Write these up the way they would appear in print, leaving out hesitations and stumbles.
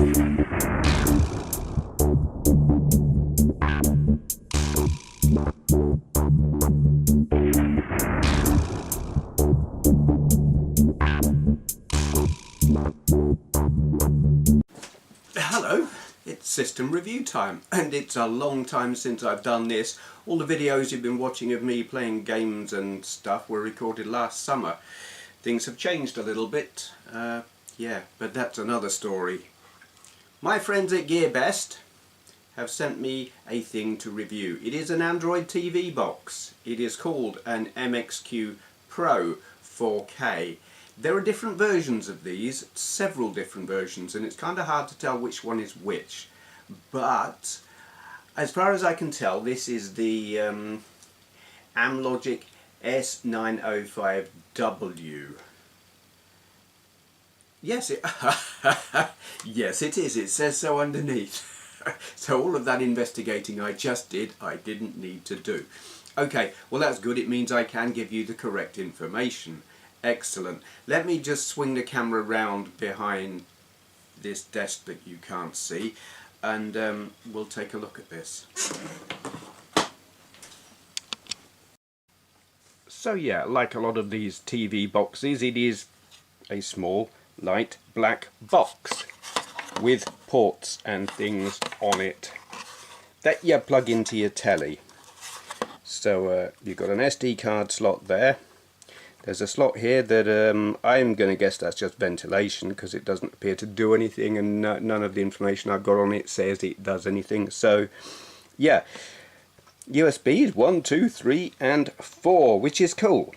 Hello, it's system review time, and it's a long time since I've done this. All the videos you've been watching of me playing games and stuff were recorded last summer. Things have changed a little bit, yeah, but that's another story. My friends at GearBest have sent me a thing to review. It is an Android TV box. It is called an MXQ Pro 4K. There are different versions of these, several different versions, and it's kind of hard to tell which one is which. But as far as I can tell, this is the Amlogic S905W. Yes, yes it is. It says so underneath. So all of that investigating I just did, I didn't need to do. Okay, well that's good. It means I can give you the correct information. Excellent. Let me just swing the camera around behind this desk that you can't see, and we'll take a look at this. So yeah, like a lot of these TV boxes, it is a small, light black box with ports and things on it that you plug into your telly. So you've got an SD card slot there. There's a slot here that I'm going to guess that's just ventilation, because it doesn't appear to do anything, and none of the information I've got on it says it does anything. So yeah, USBs 1, 2, 3 and 4, which is cool.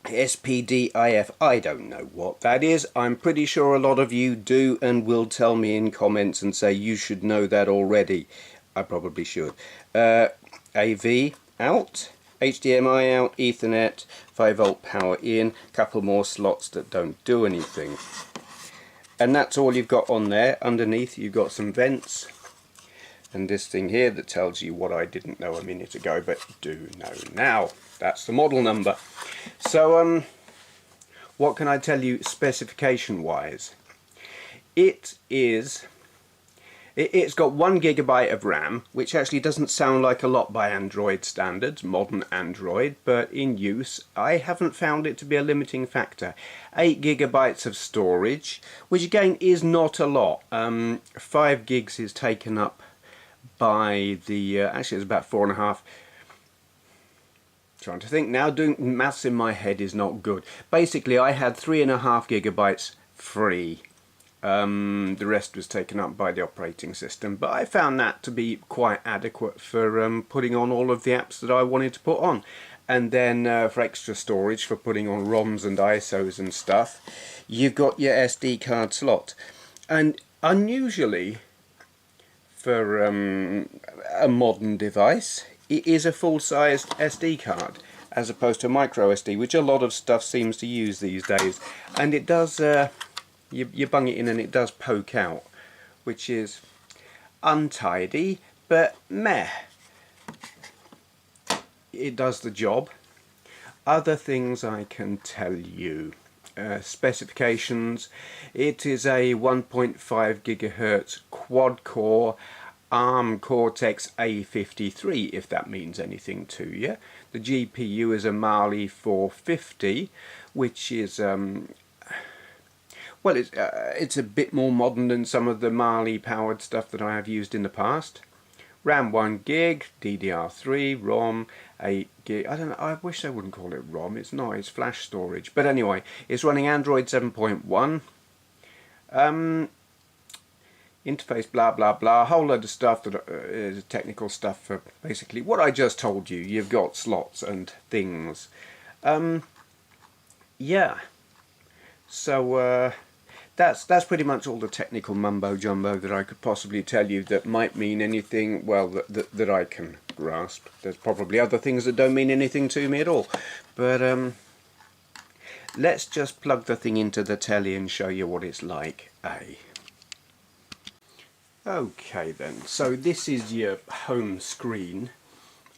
SPDIF, I don't know what that is. I'm pretty sure a lot of you do and will tell me in comments and say you should know that already. I probably should. AV out, HDMI out, Ethernet, 5V power in, couple more slots that don't do anything. And that's all you've got on there. Underneath you've got some vents and this thing here that tells you what I didn't know a minute ago but do know now. That's the model number. So what can I tell you specification wise? It's got 1 GB of RAM, which actually doesn't sound like a lot by Android standards, modern Android, but in use I haven't found it to be a limiting factor. 8 GB of storage, which again is not a lot. 5 gigs is taken up by the, actually it's about 4.5. Trying to think now, doing maths in my head is not good. Basically I had 3.5 GB free. The rest was taken up by the operating system, but I found that to be quite adequate for putting on all of the apps that I wanted to put on. And then for extra storage, for putting on ROMs and ISOs and stuff, you've got your SD card slot. And unusually for a modern device, it is a full-sized SD card as opposed to micro SD, which a lot of stuff seems to use these days. And it does, you bung it in and it does poke out, which is untidy, but meh. It does the job. Other things I can tell you. Specifications. It is a 1.5 GHz quad-core ARM Cortex A53, if that means anything to you. The GPU is a Mali 450, which is well, it's a bit more modern than some of the Mali powered stuff that I have used in the past. RAM 1 gig, DDR3, ROM 8 gig. I don't know, I wish they wouldn't call it ROM, it's not, it's flash storage. But anyway, it's running Android 7.1. Interface blah blah blah, a whole load of stuff that is technical stuff for basically what I just told you. You've got slots and things. Yeah. So that's pretty much all the technical mumbo jumbo that I could possibly tell you that might mean anything, well, that I can grasp. There's probably other things that don't mean anything to me at all. But let's just plug the thing into the telly and show you what it's like. Okay then, so this is your home screen.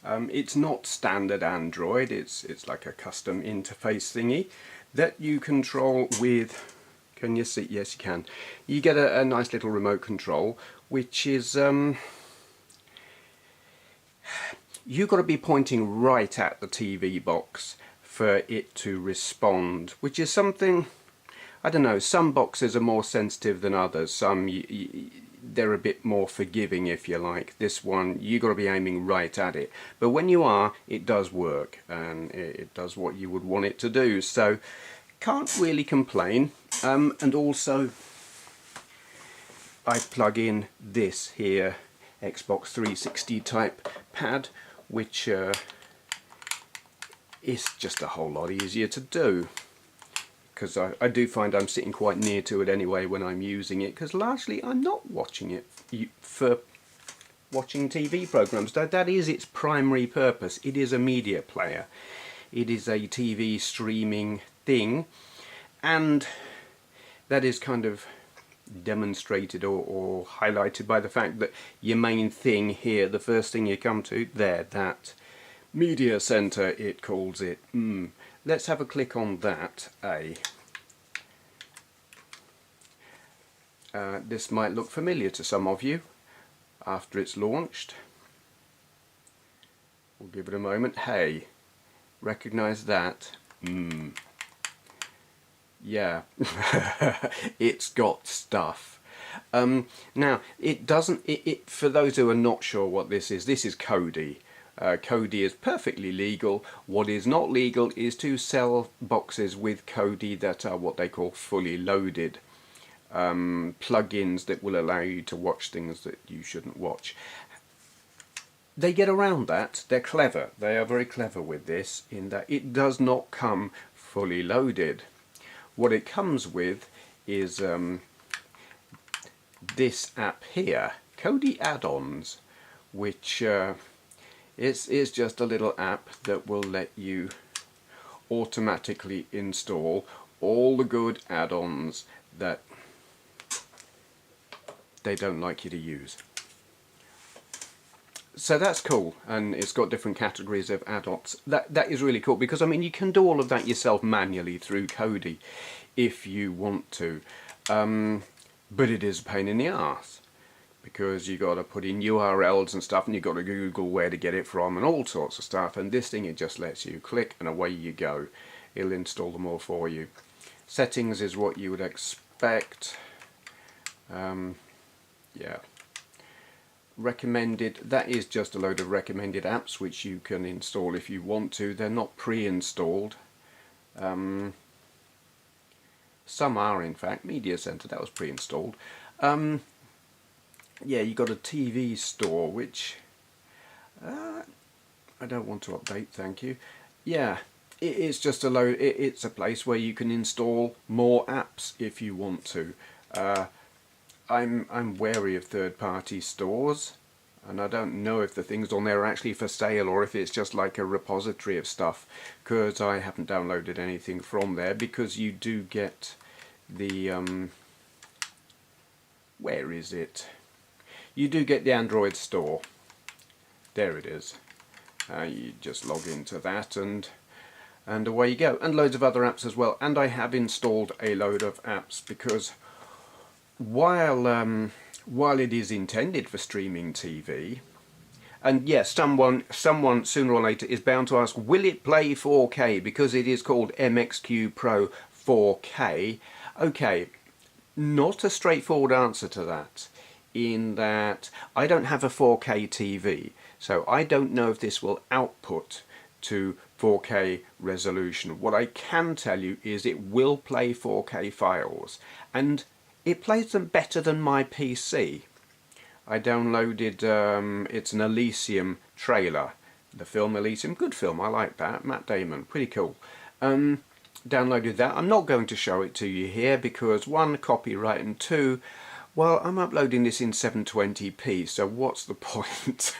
It's not standard Android, it's like a custom interface thingy that you control with Can you see? Yes, you can. You get a nice little remote control, which is you've got to be pointing right at the TV box for it to respond, which is something, I don't know, some boxes are more sensitive than others. Some they're a bit more forgiving, if you like. This one, you've got to be aiming right at it. But when you are, it does work, and it does what you would want it to do. So can't really complain. And also I plug in this here Xbox 360 type pad, which is just a whole lot easier to do, because I do find I'm sitting quite near to it anyway when I'm using it, because largely I'm not watching it for watching TV programs. That is its primary purpose. It is a media player. It is a TV streaming thing, and that is kind of demonstrated or highlighted by the fact that your main thing here, the first thing you come to, there, that media center, it calls it. Let's have a click on that. This might look familiar to some of you after it's launched. We'll give it a moment. Hey, recognize that? Yeah, it's got stuff. Now, it doesn't, for those who are not sure what this is Cody. Cody is perfectly legal. What is not legal is to sell boxes with Cody that are what they call fully loaded. Plugins that will allow you to watch things that you shouldn't watch. They get around that. They're clever. They are very clever with this, in that it does not come fully loaded. What it comes with is this app here, Cody Add-Ons, which is just a little app that will let you automatically install all the good add-ons that they don't like you to use. So that's cool, and it's got different categories of add-ons. That is really cool, because I mean you can do all of that yourself manually through Cody if you want to, but it is a pain in the arse, because you got to put in URLs and stuff, and you got to Google where to get it from and all sorts of stuff. And this thing, it just lets you click and away you go. It'll install them all for you. Settings is what you would expect. Yeah. Recommended, that is just a load of recommended apps which you can install if you want to. They're not pre-installed. Some are, in fact. Media Center, that was pre-installed. Yeah, you got a TV store, which I don't want to update, thank you. Yeah, it's just a load. It's a place where you can install more apps if you want to. I'm wary of third-party stores, and I don't know if the things on there are actually for sale or if it's just like a repository of stuff, because I haven't downloaded anything from there, because you do get the where is it? You do get the Android store. There it is. You just log into that and away you go, and loads of other apps as well. And I have installed a load of apps, because while it is intended for streaming TV, and yes, someone sooner or later is bound to ask, will it play 4K, because it is called MXQ Pro 4K. Okay, not a straightforward answer to that, in that I don't have a 4K TV, so I don't know if this will output to 4K resolution. What I can tell you is it will play 4K files, and it plays them better than my PC. I downloaded, it's an Elysium trailer, the film Elysium, good film, I like that, Matt Damon, pretty cool. Downloaded that. I'm not going to show it to you here, because one, copyright, and two, well, I'm uploading this in 720p, so what's the point?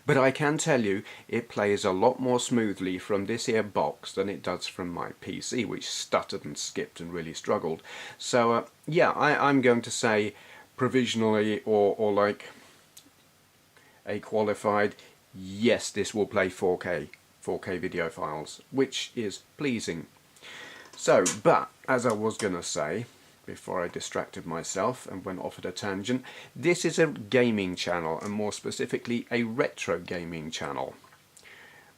But I can tell you, it plays a lot more smoothly from this here box than it does from my PC, which stuttered and skipped and really struggled. So, yeah, I'm going to say provisionally, or like a qualified, yes, this will play 4K video files, which is pleasing. So, but, as I was going to say, before I distracted myself and went off at a tangent. This is a gaming channel, and more specifically a retro gaming channel,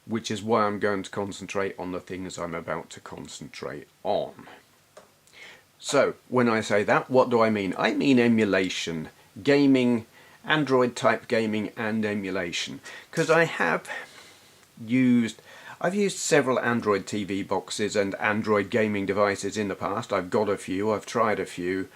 which is why I'm going to concentrate on the things I'm about to concentrate on. So when I say that, what do I mean? I mean emulation, gaming, Android type gaming and emulation, because I've used several Android TV boxes and Android gaming devices in the past. I've got a few, I've tried a few.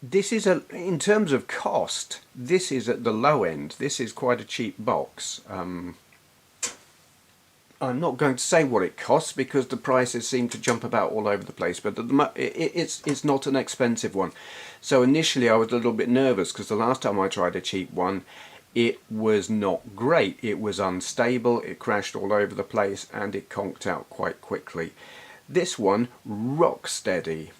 This is in terms of cost, this is at the low end. This is quite a cheap box. I'm not going to say what it costs because the prices seem to jump about all over the place, but it's not an expensive one. So initially I was a little bit nervous because the last time I tried a cheap one, it was not great. It was unstable, it crashed all over the place, and it conked out quite quickly. This one, rock steady.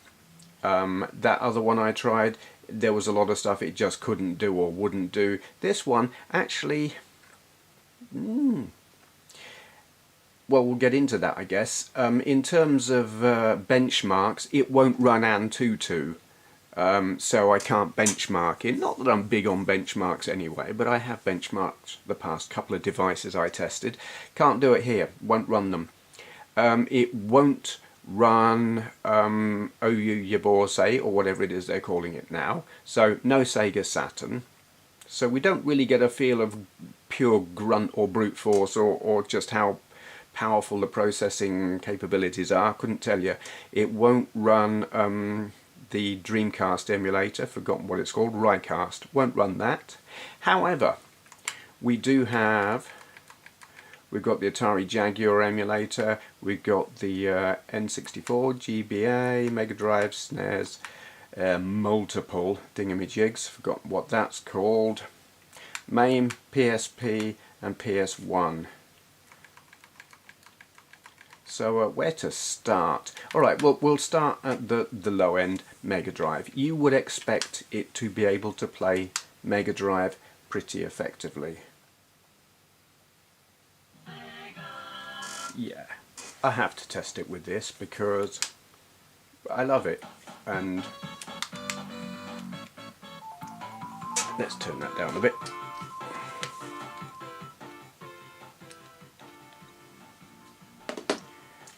That other one I tried, there was a lot of stuff it just couldn't do or wouldn't do. This one actually... Well, we'll get into that, I guess. In terms of benchmarks, it won't run Antutu, so I can't benchmark it. Not that I'm big on benchmarks anyway, but I have benchmarked the past couple of devices I tested. Can't do it here, won't run them. It won't run OU Jaguar, say, or whatever it is they're calling it now. So no Sega Saturn. So we don't really get a feel of pure grunt or brute force or just how powerful the processing capabilities are. Couldn't tell you. It won't run the Dreamcast emulator, forgotten what it's called, Rycast, won't run that. However, we've got the Atari Jaguar emulator, we've got the N64, GBA, Mega Drive, SNES, multiple thingamajigs, forgotten what that's called, MAME, PSP and PS1. So where to start? Alright, well, we'll start at the low end, Mega Drive. You would expect it to be able to play Mega Drive pretty effectively. Yeah, I have to test it with this because I love it. And let's turn that down a bit.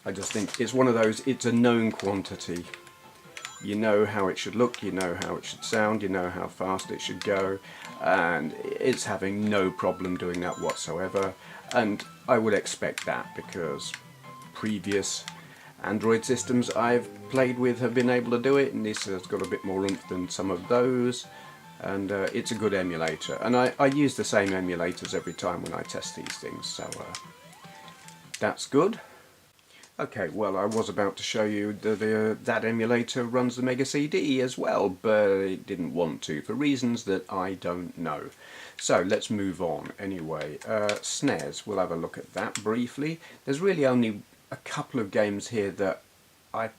I just think it's one of those, it's a known quantity. You know how it should look, you know how it should sound, you know how fast it should go, and it's having no problem doing that whatsoever. And I would expect that because previous Android systems I've played with have been able to do it, and this has got a bit more oomph than some of those. And it's a good emulator, and I use the same emulators every time when I test these things, so that's good. Okay, well, I was about to show you that emulator runs the Mega CD as well, but it didn't want to for reasons that I don't know. So let's move on anyway. SNES, we'll have a look at that briefly. There's really only a couple of games here that I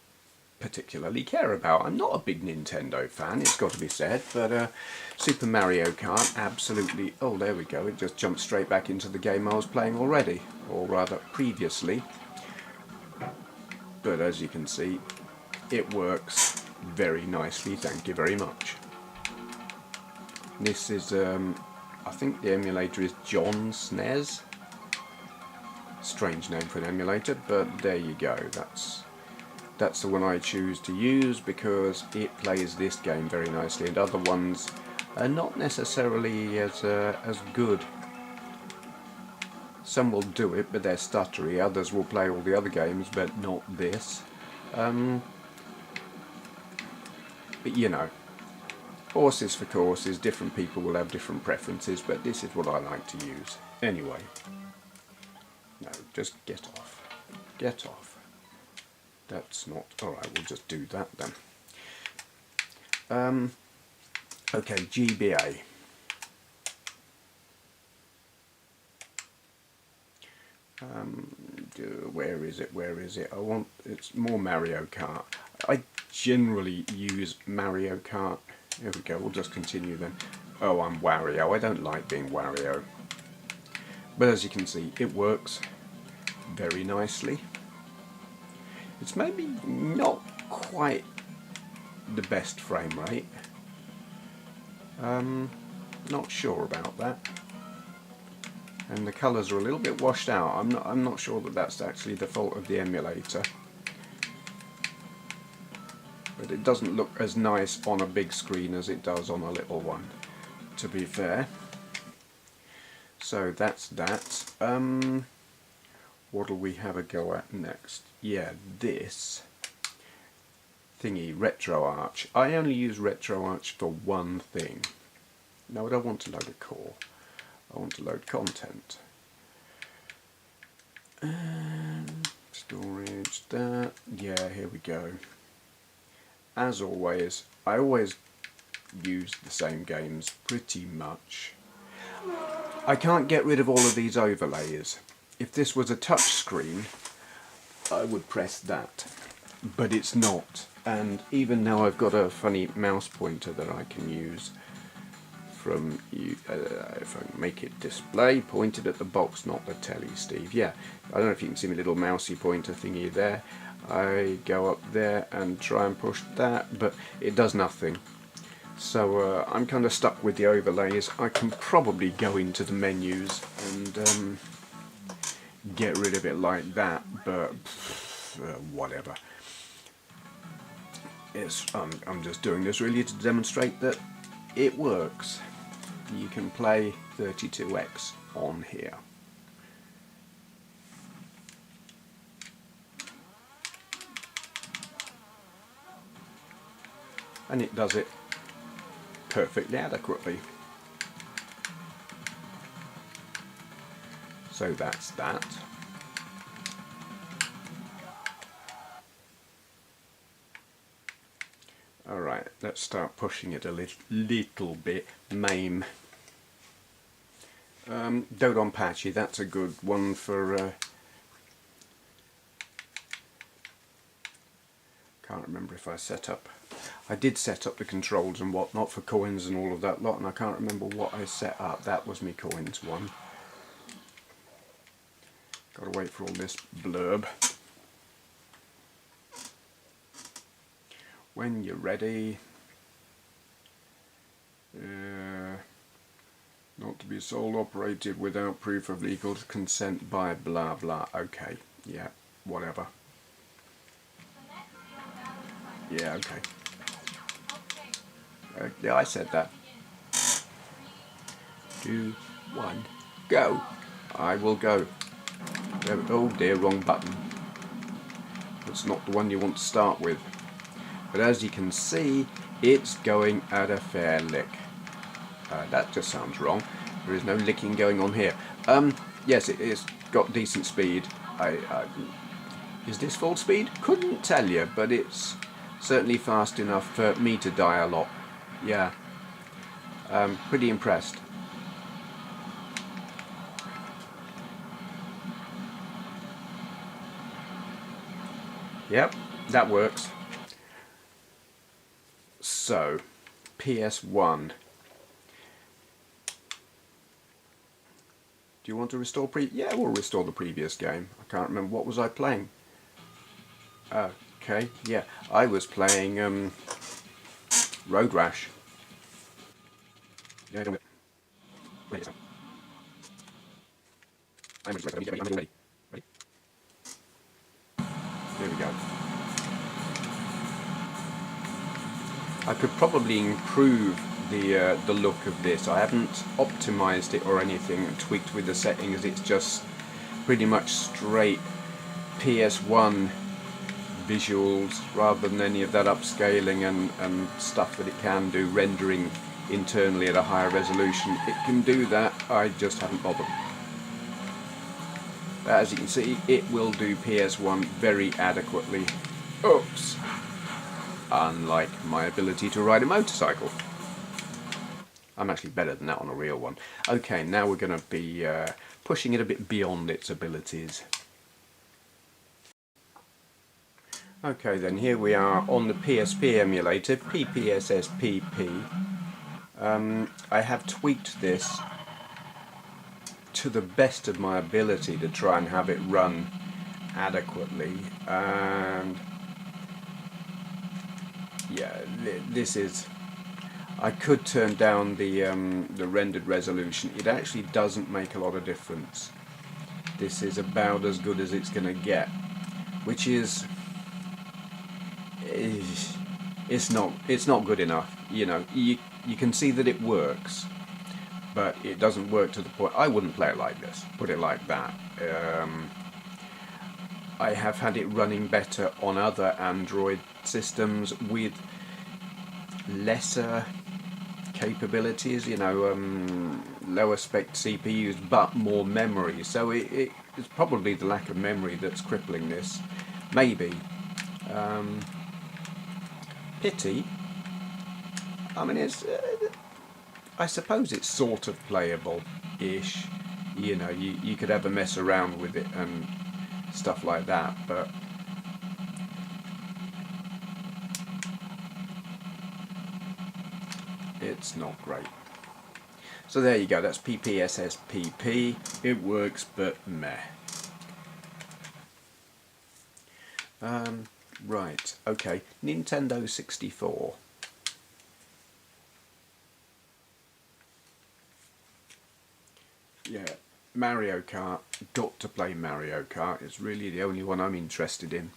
particularly care about. I'm not a big Nintendo fan, it's got to be said, but Super Mario Kart, absolutely. Oh, there we go, it just jumped straight back into the game I was playing already, or rather previously. But as you can see, it works very nicely, thank you very much. This is, I think the emulator is John SNES. Strange name for an emulator, but there you go. That's the one I choose to use because it plays this game very nicely, and other ones are not necessarily as good. Some will do it, but they're stuttery. Others will play all the other games, but not this. But you know, horses for courses, different people will have different preferences, but this is what I like to use. Anyway. No, just get off. Get off. That's not... Alright, we'll just do that then. Okay, GBA. Where is it? It's more Mario Kart. I generally use Mario Kart. Here we go, we'll just continue then. Oh, I'm Wario. I don't like being Wario. But as you can see, it works very nicely. It's maybe not quite the best frame rate. Not sure about that. And the colours are a little bit washed out. I'm not sure that that's actually the fault of the emulator. But it doesn't look as nice on a big screen as it does on a little one, to be fair. So that's that. What'll we have a go at next? Yeah, this thingy, Retroarch. I only use Retroarch for one thing. No, I don't want to load a core. I want to load content. Storage, that. Yeah, here we go. As always, I always use the same games pretty much. I can't get rid of all of these overlays. If this was a touch screen, I would press that, but it's not. And even now I've got a funny mouse pointer that I can use from if I make it display, pointed at the box, not the telly, Steve. Yeah, I don't know if you can see my little mousey pointer thingy there. I go up there and try and push that, but it does nothing. So I'm kind of stuck with the overlays. I can probably go into the menus and get rid of it like that, but whatever. I'm just doing this really to demonstrate that it works. You can play 32X on here. And it does it perfectly adequately. So that's that. Alright, let's start pushing it a little bit. MAME. Dodonpachi, that's a good one for... can't remember if I set up... I did set up the controls and whatnot for coins and all of that lot, and I can't remember what I set up. That was me coins one. Gotta wait for all this blurb. When you're ready. Not to be sole operated without proof of legal consent by blah blah. Okay, yeah, whatever. Yeah, okay. Yeah, I said that. 2, 1, go! I will go. Oh dear, wrong button. That's not the one you want to start with. But as you can see, it's going at a fair lick. That just sounds wrong. There is no licking going on here. Yes, it's got decent speed. Is this full speed? Couldn't tell you, but it's certainly fast enough for me to die a lot. Yeah. Pretty impressed. Yep, that works. So, PS1. Do you want to restore Yeah, we'll restore the previous game. I can't remember, what was I playing? Okay, yeah, I was playing Road Rash. Yeah, don't get. I'm ready. Ready? There we go. I could probably improve the look of this. I haven't optimized it or anything and tweaked with the settings. It's just pretty much straight PS1 visuals rather than any of that upscaling and stuff that it can do, rendering internally at a higher resolution. It can do that, I just haven't bothered. As you can see, it will do PS1 very adequately. Oops! Unlike my ability to ride a motorcycle. I'm actually better than that on a real one. Okay, now we're going to be pushing it a bit beyond its abilities. Okay then, here we are on the Psp emulator, Ppsspp. I have tweaked this to the best of my ability to try and have it run adequately, and yeah, this is. I could turn down the rendered resolution. It actually doesn't make a lot of difference. This is about as good as it's going to get, which is it's not good enough. You know, you can see that it works, but it doesn't work to the point. I wouldn't play it like this. Put it like that. I have had it running better on other Android systems with lesser capabilities, you know, lower spec CPUs but more memory. So it's probably the lack of memory that's crippling this. Maybe. Pity. I mean, it's. I suppose it's sort of playable-ish. You know, you could have a mess around with it and stuff like that, but it's not great. So there you go, that's Ppsspp. It works, but meh. Right, okay, Nintendo 64. Yeah, Mario Kart. Got to play Mario Kart. It's really the only one I'm interested in.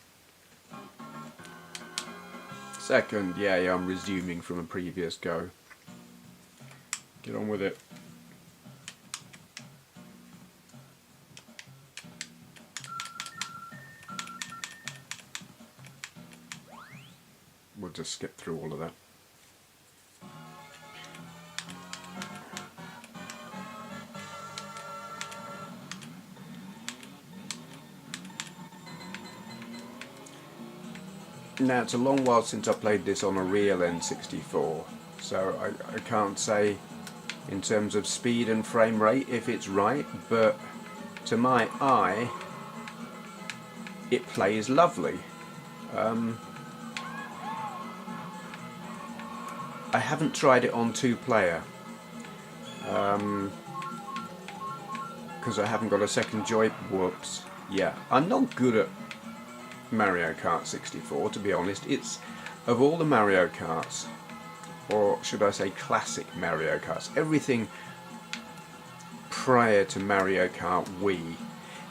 Second, yeah, I'm resuming from a previous go. Get on with it. We'll just skip through all of that. Now, it's a long while since I played this on a real N64, so I can't say in terms of speed and frame rate if it's right, but to my eye it plays lovely. I haven't tried it on 2-player because I haven't got a second joy. Whoops. Yeah, I'm not good at Mario Kart 64, to be honest. It's, of all the Mario Karts, or should I say classic Mario Karts, everything prior to Mario Kart Wii,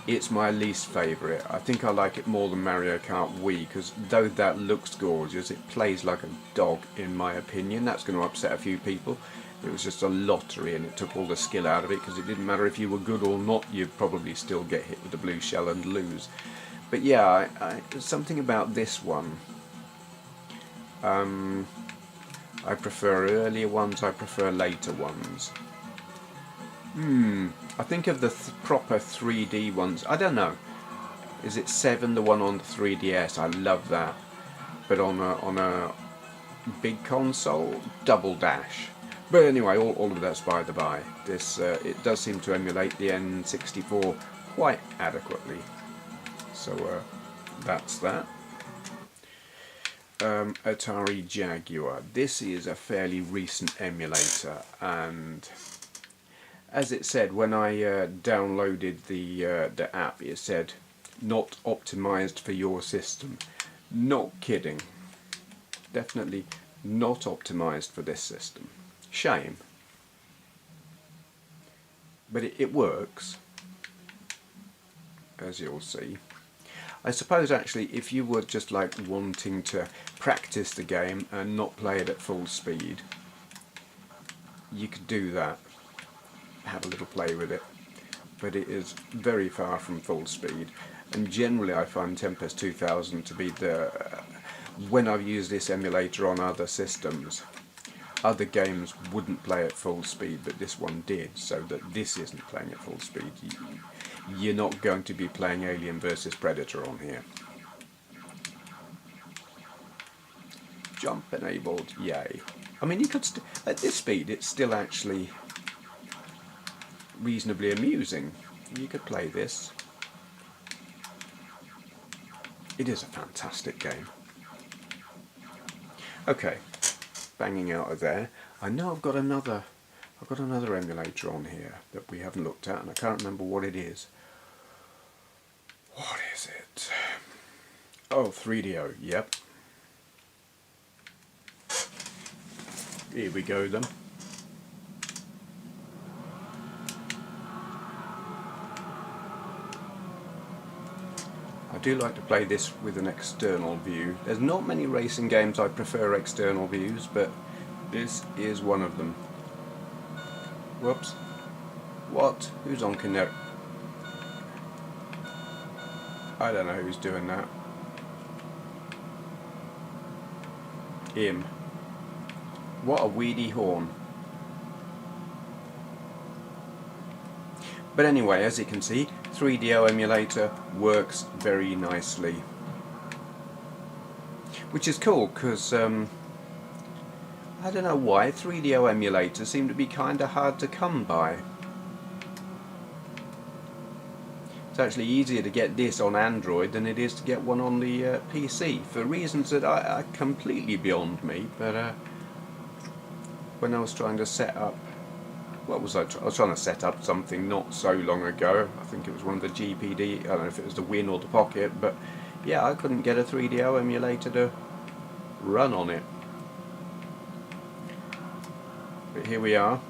it's my least favourite. I think I like it more than Mario Kart Wii, because though that looks gorgeous, it plays like a dog, in my opinion. That's going to upset a few people. It was just a lottery and it took all the skill out of it, because it didn't matter if you were good or not, you'd probably still get hit with the blue shell and lose. But yeah, something about this one. I prefer earlier ones, I prefer later ones. I think of the proper 3D ones, I don't know. Is it 7, the one on the 3DS? I love that. But on a big console, Double Dash. But anyway, all of that's by the by. This it does seem to emulate the N64 quite adequately. So that's that. Atari Jaguar. This is a fairly recent emulator, and as it said when I downloaded the app, it said not optimized for your system. Not kidding. Definitely not optimized for this system. Shame. But it works, as you'll see. I suppose actually if you were just like wanting to practice the game and not play it at full speed, you could do that, have a little play with it, but it is very far from full speed, and generally I find Tempest 2000 to be the, when I've used this emulator on other systems, other games wouldn't play at full speed, but this one did, so that this isn't playing at full speed. You're not going to be playing Alien vs Predator on here. Jump enabled, yay. I mean, you could at this speed it's still actually reasonably amusing. You could play this. It is a fantastic game. Okay, banging out of there. I know I've got another emulator on here that we haven't looked at, and I can't remember what it is. What is it? Oh, 3DO, yep. Here we go then. I do like to play this with an external view. There's not many racing games I prefer external views, but this is one of them. Whoops. What? Who's on Connect? I don't know who's doing that. Him. What a weedy horn. But anyway, as you can see, 3DO emulator works very nicely. Which is cool, because I don't know why, 3DO emulators seem to be kind of hard to come by. It's actually easier to get this on Android than it is to get one on the PC, for reasons that are completely beyond me. But when I was trying to set up, what was I was trying to set up something not so long ago. I think it was one of the GPD, I don't know if it was the Win or the Pocket, but yeah, I couldn't get a 3DO emulator to run on it. But here we are.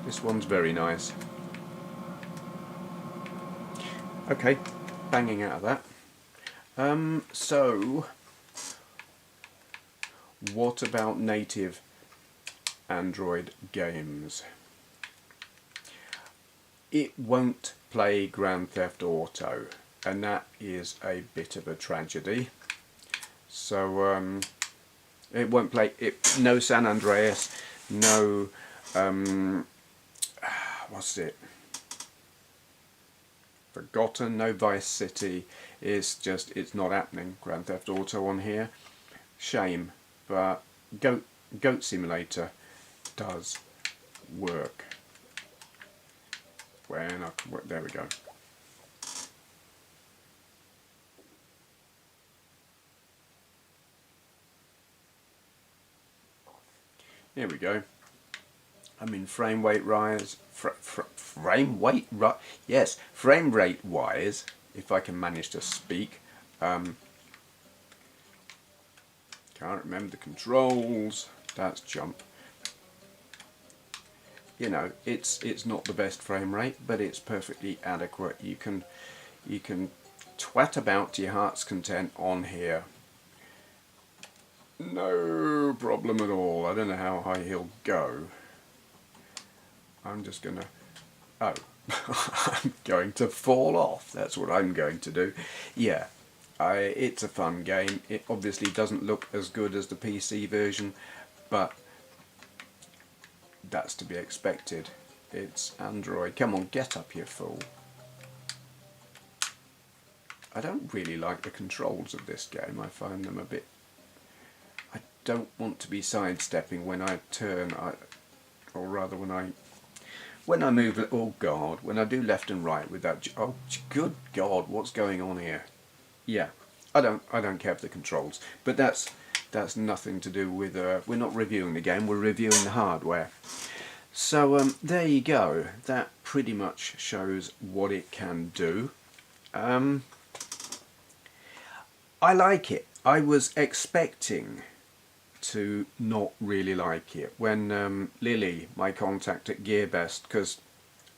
This one's very nice. Okay, banging out of that. So, what about native Android games? It won't play Grand Theft Auto, and that is a bit of a tragedy. So, it won't play it. No San Andreas, no what's it? Forgotten, no Vice City. It's not happening. Grand Theft Auto on here. Shame, but Goat Simulator does work. There we go. Here we go. I mean, frame rate wise, frame rate wise, if I can manage to speak. Can't remember the controls. That's jump. You know, it's not the best frame rate, but it's perfectly adequate. You can twat about to your heart's content on here. No problem at all. I don't know how high he'll go. I'm just gonna, oh, I'm going to fall off. That's what I'm going to do. Yeah, it's a fun game. It obviously doesn't look as good as the PC version, but that's to be expected. It's Android. Come on, get up, you fool. I don't really like the controls of this game. I find them a bit... I don't want to be sidestepping when I turn, or rather when I move, oh God, when I do left and right with that, oh good God, what's going on here? Yeah, I don't care for the controls, but that's nothing to do with, we're not reviewing the game, we're reviewing the hardware. So there you go, that pretty much shows what it can do. I like it. I was expecting to not really like it when Lily, my contact at GearBest, because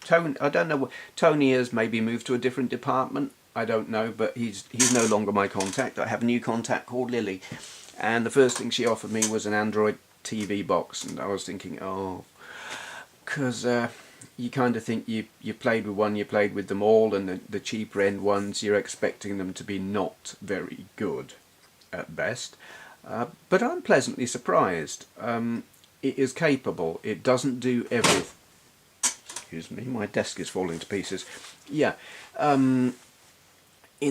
Tony, I don't know, Tony has maybe moved to a different department, I don't know, but he's no longer my contact. I have a new contact called Lily, and the first thing she offered me was an Android TV box, and I was thinking, oh, because you kind of think you played with one, you played with them all, and the cheaper end ones, you're expecting them to be not very good at best. But I'm pleasantly surprised. It is capable. It doesn't do everything. Excuse me, my desk is falling to pieces. Yeah, in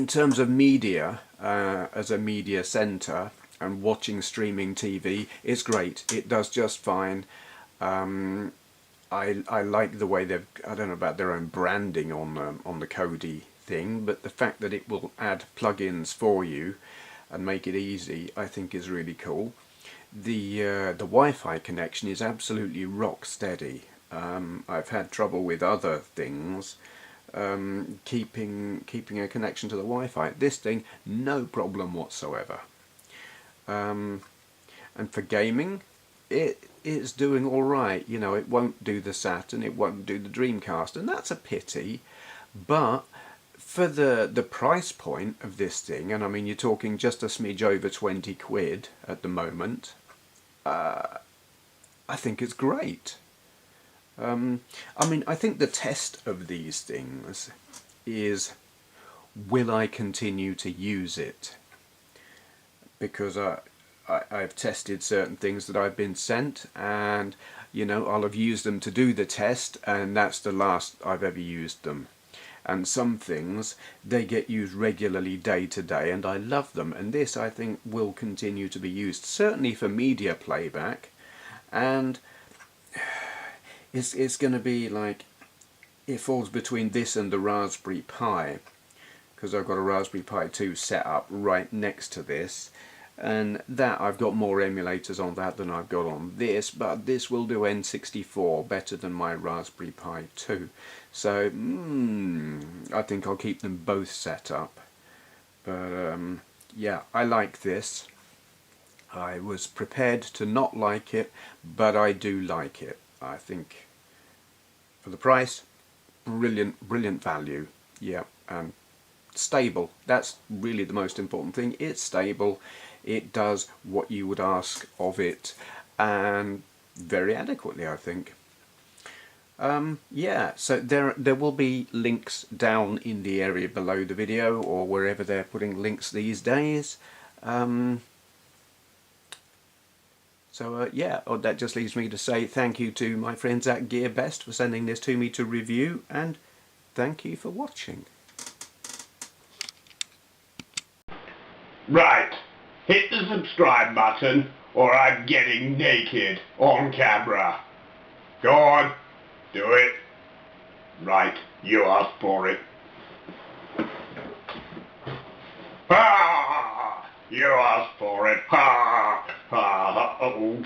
terms of media, as a media centre and watching streaming TV, it's great. It does just fine. I like the way they've, I don't know about their own branding on the Cody thing, but the fact that it will add plugins for you and make it easy, I think is really cool. The Wi-Fi connection is absolutely rock steady. I've had trouble with other things, keeping a connection to the Wi-Fi. This thing, no problem whatsoever. And for gaming, it's doing all right. You know, it won't do the Saturn, it won't do the Dreamcast, and that's a pity. But for the price point of this thing, and I mean you're talking just a smidge over 20 quid at the moment, I think it's great. I mean, I think the test of these things is, will I continue to use it? Because I've tested certain things that I've been sent, and you know, I'll have used them to do the test, and that's the last I've ever used them. And some things, they get used regularly day to day, and I love them, and this I think will continue to be used, certainly for media playback. And it's going to be like, it falls between this and the Raspberry Pi, because I've got a Raspberry Pi 2 set up right next to this, and that I've got more emulators on that than I've got on this, but this will do N64 better than my Raspberry Pi 2. So I think I'll keep them both set up. But yeah, I like this. I was prepared to not like it, but I do like it. I think for the price, brilliant value. Yeah, stable. That's really the most important thing. It's stable. It does what you would ask of it, and very adequately, I think. Yeah, so there will be links down in the area below the video, or wherever they're putting links these days. Yeah, that just leaves me to say thank you to my friends at GearBest for sending this to me to review, and thank you for watching. Right, hit the subscribe button or I'm getting naked on camera. Go on, do it. Right, you asked for it. Ah, you asked for it. Ha, ha, uh-oh.